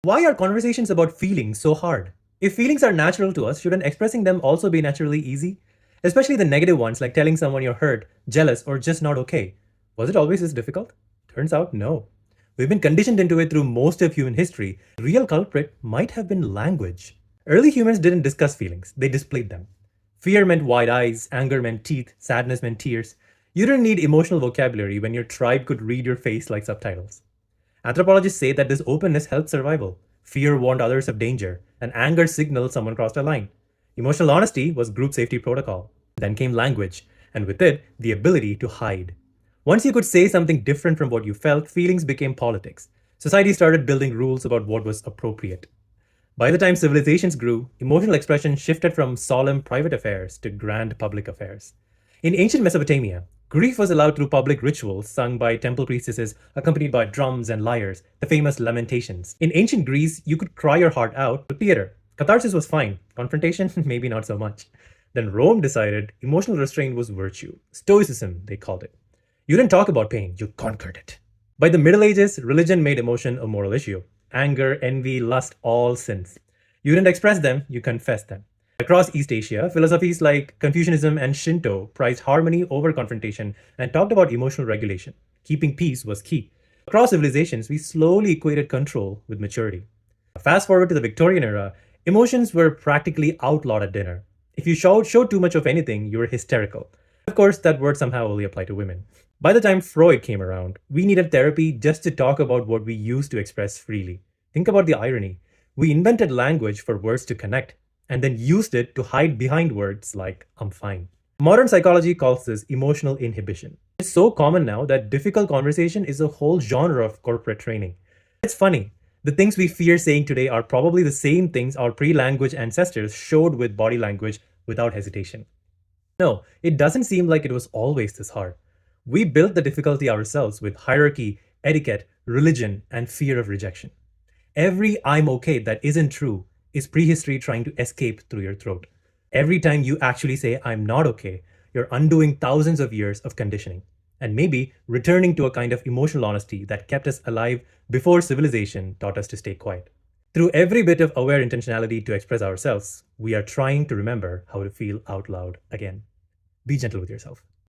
Why are conversations about feelings so hard? If feelings are natural to us, shouldn't expressing them also be naturally easy? Especially the negative ones like telling someone you're hurt, jealous, or just not okay. Was it always this difficult? Turns out no. We've been conditioned into it through most of human history. The real culprit might have been language. Early humans didn't discuss feelings, they displayed them. Fear meant wide eyes, anger meant teeth, sadness meant tears. You didn't need emotional vocabulary when your tribe could read your face like subtitles. Anthropologists say that this openness helped survival. Fear warned others of danger, and anger signaled someone crossed a line. Emotional honesty was group safety protocol. Then came language, and with it, the ability to hide. Once you could say something different from what you felt, feelings became politics. Society started building rules about what was appropriate. By the time civilizations grew, emotional expression shifted from solemn private affairs to grand public affairs. In ancient Mesopotamia, grief was allowed through public rituals sung by temple priestesses accompanied by drums and lyres, the famous lamentations. In ancient Greece, you could cry your heart out to theater. Catharsis was fine, confrontation, maybe not so much. Then Rome decided emotional restraint was virtue. Stoicism, they called it. You didn't talk about pain, you conquered it. By the Middle Ages, religion made emotion a moral issue. Anger, envy, lust, all sins. You didn't express them, you confessed them. Across East Asia, philosophies like Confucianism and Shinto prized harmony over confrontation and talked about emotional regulation. Keeping peace was key. Across civilizations, we slowly equated control with maturity. Fast forward to the Victorian era, emotions were practically outlawed at dinner. If you showed too much of anything, you were hysterical. Of course, that word somehow only applied to women. By the time Freud came around, we needed therapy just to talk about what we used to express freely. Think about the irony. We invented language for words to connect, and then used it to hide behind words like, I'm fine. Modern psychology calls this emotional inhibition. It's so common now that difficult conversation is a whole genre of corporate training. It's funny. The things we fear saying today are probably the same things our pre-language ancestors showed with body language without hesitation. No, it doesn't seem like it was always this hard. We built the difficulty ourselves with hierarchy, etiquette, religion, and fear of rejection. Every I'm okay that isn't true is prehistory trying to escape through your throat. Every time you actually say I'm not okay, you're undoing thousands of years of conditioning and maybe returning to a kind of emotional honesty that kept us alive before civilization taught us to stay quiet. Through every bit of aware intentionality to express ourselves, we are trying to remember how to feel out loud again. Be gentle with yourself.